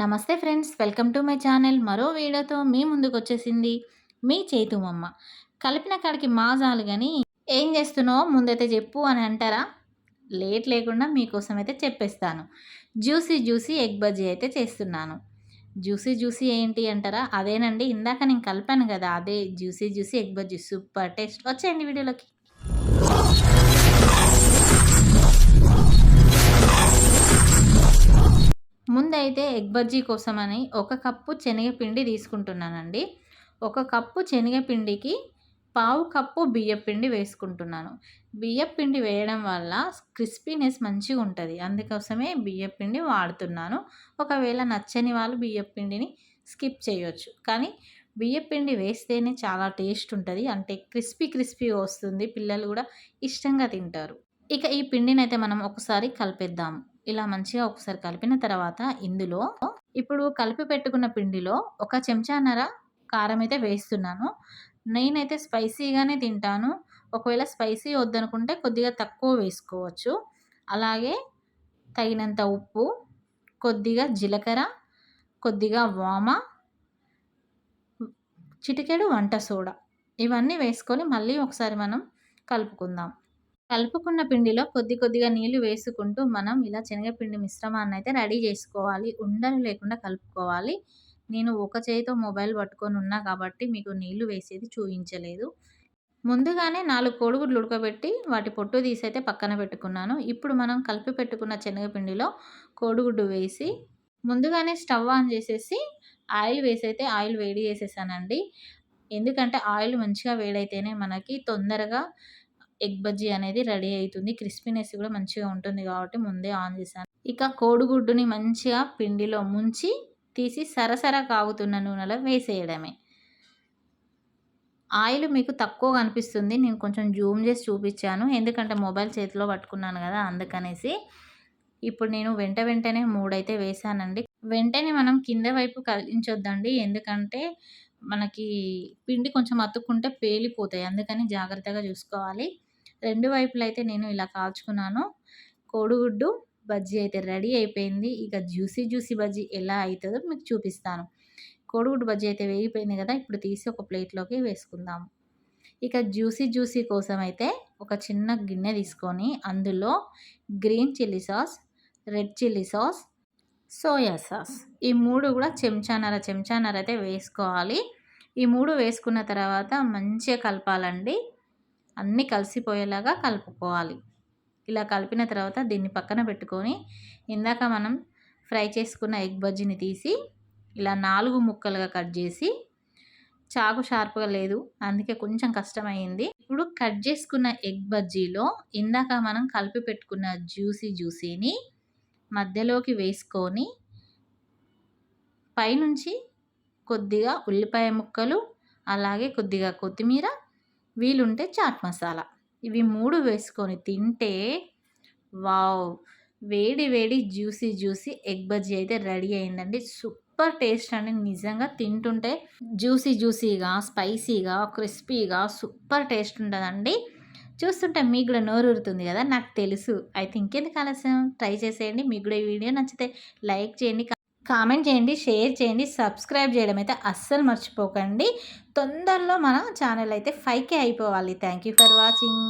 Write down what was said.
నమస్తే friends, welcome to my channel. మరో వీడియోతో మీ ముందుకొచ్చేసింది మీ చేతుమమ్మ. కలిపిన కాడికి మాజాలు గాని ఏం చేస్తున్నావో ముందైతే చెప్పు అని అంటారా? లేట్ లేకుండా మీకోసం అయితే చెప్పేస్తాను. జ్యూసీ జ్యూసీ ఎగ్ బజ్జీ అయితే చేస్తున్నాను. జ్యూసీ జ్యూసీ ఏంటి అంటారా? అదేనండి, ఇందాక నేను కలిపాను కదా, అదే juicy juicy egg bajji. Super taste. వచ్చేయండి వీడియోలోకి. ముందైతే ఎగ్ బజ్జీ కోసమని ఒక కప్పు శనగపిండి తీసుకుంటున్నానండి. ఒక కప్పు శనగపిండికి పావు కప్పు బియ్యపిండి వేసుకుంటున్నాను. బియ్యపిండి వేయడం వల్ల క్రిస్పీనెస్ మంచిగా ఉంటుంది, అందుకోసమే బియ్యపిండి వాడుతున్నాను. ఒకవేళ నచ్చని వాళ్ళు బియ్యపిండిని స్కిప్ చేయొచ్చు, కానీ బియ్యపిండి వేస్తేనే చాలా టేస్ట్ ఉంటుంది. అంటే క్రిస్పీగా వస్తుంది, పిల్లలు కూడా ఇష్టంగా తింటారు. ఇక ఈ పిండినైతే మనం ఒకసారి కలిపేద్దాం. ఇలా మంచిగా ఒకసారి కలిపిన తర్వాత ఇందులో ఇప్పుడు కలిపి పెట్టుకున్న పిండిలో ఒక చెంచాన్నర కారం అయితే వేస్తున్నాను. నేనైతే స్పైసీగానే తింటాను. ఒకవేళ స్పైసీ వద్దనుకుంటే కొద్దిగా తక్కువ వేసుకోవచ్చు. అలాగే తగినంత ఉప్పు, కొద్దిగా జీలకర్ర, కొద్దిగా వామ, చిటికెడు వంట సోడా, ఇవన్నీ వేసుకొని మళ్ళీ ఒకసారి మనం కలుపుకుందాం. కలుపుకున్న పిండిలో కొద్దిగా నీళ్లు వేసుకుంటూ మనం ఇలా శనగపిండి మిశ్రమాన్ని అయితే రెడీ చేసుకోవాలి. ఉండలు లేకుండా కలుపుకోవాలి. నేను ఒక చేతితో మొబైల్ పట్టుకొని ఉన్నా కాబట్టి మీకు నీళ్లు వేసేది చూపించలేదు. ముందుగానే 4 కోడిగుడ్లు ఉడకబెట్టి వాటి పొట్టు తీసైతే పక్కన పెట్టుకున్నాను. ఇప్పుడు మనం కలిపి పెట్టుకున్న శనగపిండిలో కోడిగుడ్డు వేసి ముందుగానే స్టవ్ ఆన్ చేసేసి ఆయిల్ వేసైతే ఆయిల్ వేడి చేసేసానండి. ఎందుకంటే ఆయిల్ మంచిగా వేడైతేనే మనకి తొందరగా ఎగ్ బజ్జీ అనేది రెడీ అవుతుంది. క్రిస్పీనెస్ కూడా మంచిగా ఉంటుంది కాబట్టి ముందే ఆన్ చేశాను. ఇక కోడిగుడ్డుని మంచిగా పిండిలో ముంచి తీసి సరసర కాగుతున్న నూనెలో వేసేయడమే. ఆయిల్ మీకు తక్కువ కనిపిస్తుంది, నేను కొంచెం జూమ్ చేసి చూపించాను, ఎందుకంటే మొబైల్ చేతిలో పట్టుకున్నాను కదా అందుకనేసి. ఇప్పుడు నేను వెంటనే 3 అయితే వేసానండి. వెంటనే మనం కింద వైపు కదిలించొద్దండి, ఎందుకంటే మనకి పిండి కొంచెం అతుక్కుంటే పేలిపోతాయి, అందుకని జాగ్రత్తగా చూసుకోవాలి. 2 వైపులా అయితే నేను ఇలా కాల్చుకున్నాను. కోడిగుడ్డు బజ్జీ అయితే రెడీ అయిపోయింది. ఇక జ్యూసీ బజ్జీ ఎలా అవుతుందో మీకు చూపిస్తాను. కోడిగుడ్డు బజ్జీ అయితే వేగిపోయింది కదా, ఇప్పుడు తీసి ఒక ప్లేట్లోకి వేసుకుందాం. ఇక జ్యూసీ కోసం అయితే ఒక చిన్న గిన్నె తీసుకొని అందులో green chilli sauce, red chilli sauce, soya sauce, ఈ 3 కూడా చెంచాన్నర అయితే వేసుకోవాలి. ఈ 3 వేసుకున్న తర్వాత మంచిగా కలపాలండి. అన్నీ కలిసిపోయేలాగా కలుపుకోవాలి. ఇలా కలిపిన తర్వాత దీన్ని పక్కన పెట్టుకొని ఇందాక మనం ఫ్రై చేసుకున్న ఎగ్ బజ్జీని తీసి ఇలా 4 ముక్కలుగా కట్ చేసి, చాకు షార్ప్గా లేదు అందుకే కొంచెం కష్టమైంది. ఇప్పుడు కట్ చేసుకున్న ఎగ్ బజ్జీలో ఇందాక మనం కలిపి పెట్టుకున్న జ్యూసీని మధ్యలోకి వేసుకొని పైనుంచి కొద్దిగా ఉల్లిపాయ ముక్కలు, అలాగే కొద్దిగా కొత్తిమీర, వీలుంటే చాట్ మసాలా, ఇవి 3 వేసుకొని తింటే వావ్, వేడి జ్యూసీ ఎగ్ బజ్జీ అయితే రెడీ అయిందండి. సూపర్ టేస్ట్ అండి, నిజంగా తింటుంటే జ్యూసీగా, స్పైసీగా, క్రిస్పీగా సూపర్ టేస్ట్ ఉంటుందండి. చూస్తుంటే మీకు కూడా నోరూరుతుంది కదా, నాకు తెలుసు. అయితే ఇంకెందుకు ఆలస్యం, ట్రై చేసేయండి. మీకు కూడా ఈ వీడియో నచ్చితే లైక్ చేయండి, కామెంట్ చేయండి, షేర్ చేయండి, సబ్స్క్రైబ్ చేయడం అయితే అస్సలు మర్చిపోకండి. తొందరలో మన ఛానల్ అయితే 5K అయిపోవాలి. Thank you for watching.